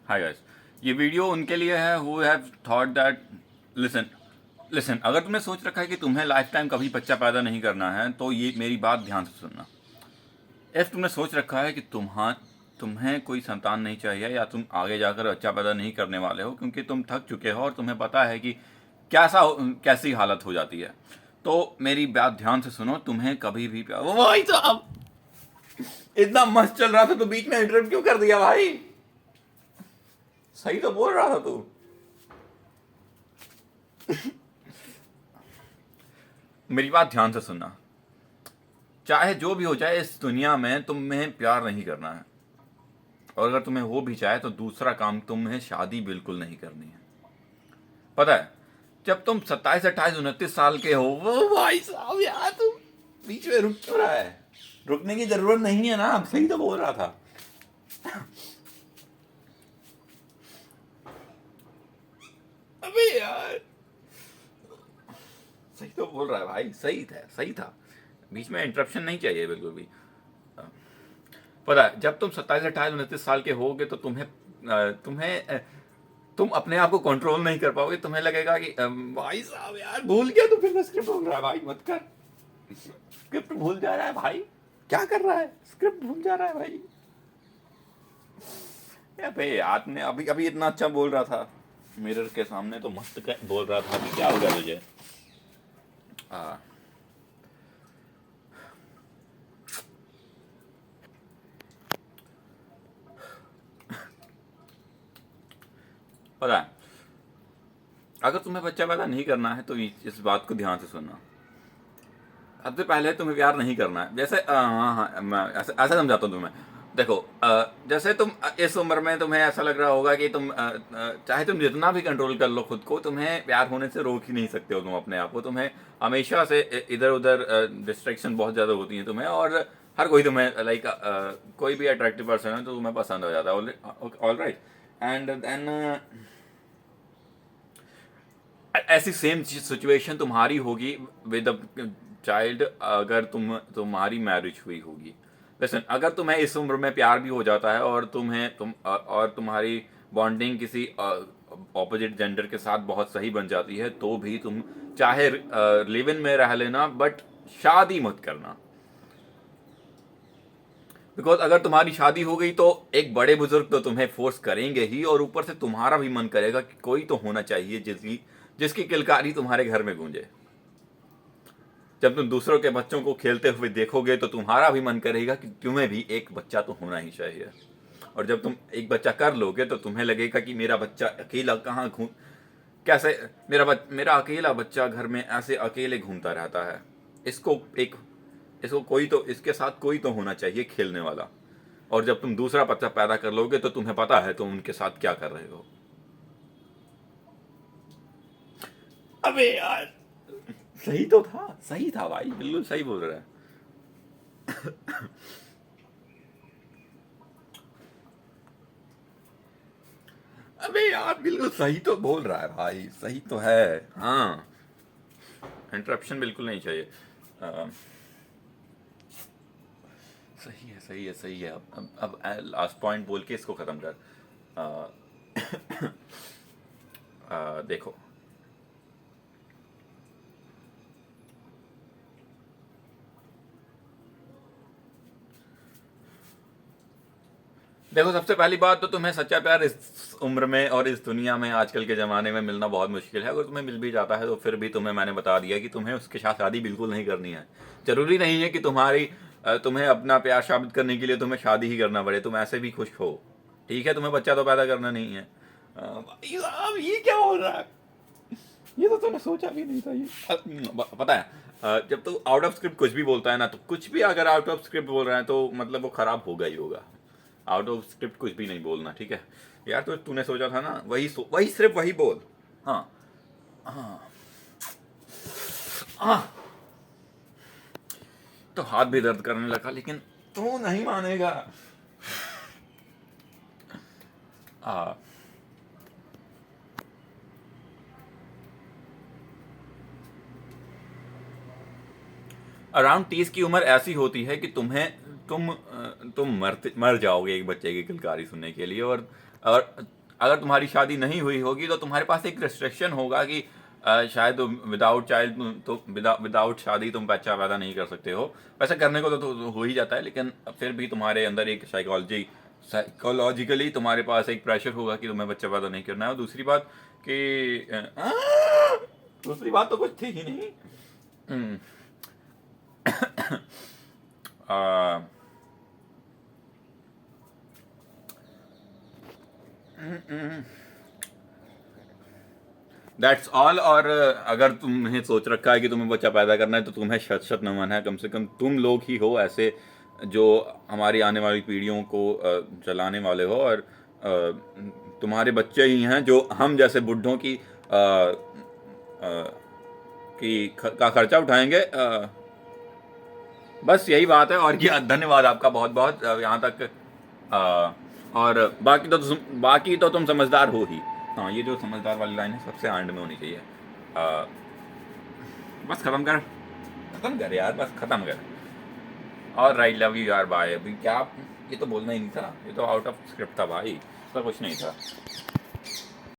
Hi guys, ये video उनके लिए है who have thought that listen listen, अगर तुमने सोच रखा है कि तुम्हें लाइफ टाइम कभी बच्चा पैदा नहीं करना है तो ये मेरी बात ध्यान से सुनना। इफ तुमने सोच रखा है कि तुम्हें कोई संतान नहीं चाहिए या तुम आगे जाकर बच्चा पैदा नहीं करने वाले हो क्योंकि तुम थक चुके हो और तुम्हें पता है कि कैसी हालत हो जाती है, तो मेरी बात ध्यान से सुनो। तुम्हें कभी भी ओ भाई साहब, इतना मस्त चल रहा था तो बीच में इंटरप्ट क्यों कर दिया भाई? सही तो बोल रहा था तू। मेरी बात ध्यान से सुनना। चाहे जो भी हो जाए, इस दुनिया में तुम्हें प्यार नहीं करना है, और अगर तुम्हें हो भी चाहे तो दूसरा काम, तुम्हें शादी बिल्कुल नहीं करनी है। पता है, जब तुम 27, 28, 29 साल के हो, वो भाई साहब यार तुम बीच में रुक क्यों रहा है? रुकने की जरूरत नहीं है ना, सही तो बोल रहा था। अबे यार, सही तो बोल रहा है भाई, सही था। बीच में इंटरप्शन नहीं चाहिए बिल्कुल भी। पता है, जब तुम 27, 28, 29 साल के होगे तो तुम अपने आप को कंट्रोल नहीं कर पाओगे। तुम्हें लगेगा कि भाई साहब यार भूल गया, तो फिर मैं स्क्रिप्ट भूल रहा है भाई, मत कर। स्क्रिप्ट भूल जा रहा है भाई, क्या कर रहा है? स्क्रिप्ट भूल जा रहा है भाई। अबे आपने अभी अभी इतना अच्छा बोल रहा था मिरर के सामने, तो मस्त बोल रहा था कि क्या हो गया तुझे? पता है, अगर तुम्हें बच्चा पैदा नहीं करना है तो इस बात को ध्यान से सुनना। सबसे पहले तुम्हें प्यार नहीं करना है। जैसे हाँ हाँ, मैं ऐसा समझाता हूँ तुम्हें। देखो, जैसे तुम इस उम्र में तुम्हें ऐसा लग रहा होगा कि चाहे तुम जितना भी कंट्रोल कर लो खुद को, तुम्हें प्यार होने से रोक ही नहीं सकते हो तुम अपने आप को। तुम्हें हमेशा से इधर उधर डिस्ट्रैक्शन बहुत ज़्यादा होती है तुम्हें, और हर कोई तुम्हें लाइक कोई भी अट्रैक्टिव पर्सन है तो तुम्हें पसंद हो जाता है। ऑल राइट, एंड देन ऐसी सेम सिचुएशन तुम्हारी होगी विद चाइल्ड, अगर तुम्हारी मैरिज हुई होगी। लिसन, अगर तुम्हें इस उम्र में प्यार भी हो जाता है और और तुम्हारी बॉन्डिंग किसी ऑपोजिट जेंडर के साथ बहुत सही बन जाती है, तो भी तुम चाहे लिव इन में रह लेना, बट शादी मत करना। बिकॉज अगर तुम्हारी शादी हो गई तो एक बड़े बुजुर्ग तो तुम्हें फोर्स करेंगे ही, और ऊपर से तुम्हारा भी मन करेगा कि कोई तो होना चाहिए जिसकी किलकारी तुम्हारे घर में गूंजे। जब तुम दूसरों के बच्चों को खेलते हुए देखोगे तो तुम्हारा भी मन करेगा कि तुम्हें भी एक बच्चा तो होना ही चाहिए। और जब तुम एक बच्चा कर लोगे तो तुम्हें लगेगा कि मेरा बच्चा अकेला कहाँ घूम कैसे मेरा अकेला बच्चा घर में ऐसे अकेले घूमता रहता है। इसके साथ कोई तो होना चाहिए खेलने वाला। और जब तुम दूसरा बच्चा पैदा कर लोगे तो तुम्हें पता है तुम उनके साथ क्या कर रहे हो। अबे यार, सही था भाई, बिल्कुल सही बोल रहा है। अबे यार, बिल्कुल सही तो बोल रहा है भाई, सही तो है। हाँ, इंटरप्शन बिल्कुल नहीं चाहिए। सही है। अब लास्ट पॉइंट बोल के इसको खत्म कर। देखो, सबसे पहली बात तो तुम्हें सच्चा प्यार इस उम्र में और इस दुनिया में आजकल के ज़माने में मिलना बहुत मुश्किल है। अगर तुम्हें मिल भी जाता है तो फिर भी मैंने बता दिया कि तुम्हें उसके साथ शादी बिल्कुल नहीं करनी है। ज़रूरी नहीं है कि तुम्हें अपना प्यार साबित करने के लिए तुम्हें शादी ही करना पड़े। तुम ऐसे भी खुश हो, ठीक है? तुम्हें बच्चा तो पैदा करना नहीं है। भाई साहब, ये क्या बोल रहा है? ये तो तूने सोचा भी नहीं था। ये पता है, जब तू आउट ऑफ स्क्रिप्ट कुछ भी बोलता है ना, तो कुछ भी अगर आउट ऑफ स्क्रिप्ट बोल रहा है तो मतलब वो खराब होगा ही होगा। आउट ऑफ स्क्रिप्ट कुछ भी नहीं बोलना, ठीक है यार? तो तूने सोचा था ना, वही सिर्फ वही बोल। हाँ हाँ हाँ। तो हाथ भी दर्द करने लगा, लेकिन तू नहीं मानेगा। अराउंड 30 की उम्र ऐसी होती है कि तुम मर जाओगे एक बच्चे की किलकारी सुनने के लिए, और अगर तुम्हारी शादी नहीं हुई होगी तो तुम्हारे पास एक रिस्ट्रिक्शन होगा कि शायद विदाउट चाइल्ड तो विदाउट शादी तुम बच्चा पैदा नहीं कर सकते हो। वैसे करने को तो हो ही जाता है, लेकिन फिर भी तुम्हारे अंदर एक साइकोलॉजिकली तुम्हारे पास एक प्रेशर होगा कि तुम्हें बच्चा पैदा नहीं करना है। और दूसरी बात कि दूसरी बात तो कुछ थी ही नहीं। That's all. और अगर तुम्हें सोच रखा है कि तुम्हें बच्चा पैदा करना है तो तुम्हें शत शत नमन है। कम से कम तुम लोग ही हो ऐसे जो हमारी आने वाली पीढ़ियों को चलाने वाले हो, और तुम्हारे बच्चे ही हैं जो हम जैसे बुढ़ों का खर्चा उठाएंगे। बस यही बात है। और क्या, धन्यवाद आपका बहुत बहुत यहाँ तक। और बाकी तो तुम समझदार हो ही। हाँ, ये जो समझदार वाली लाइन है सबसे एंड में होनी चाहिए। बस खत्म कर यार, बस खत्म कर। और राइट, लव यू यार, बाय। अभी क्या, ये तो बोलना ही नहीं था, ये तो आउट ऑफ स्क्रिप्ट था भाई, इसका कुछ नहीं था।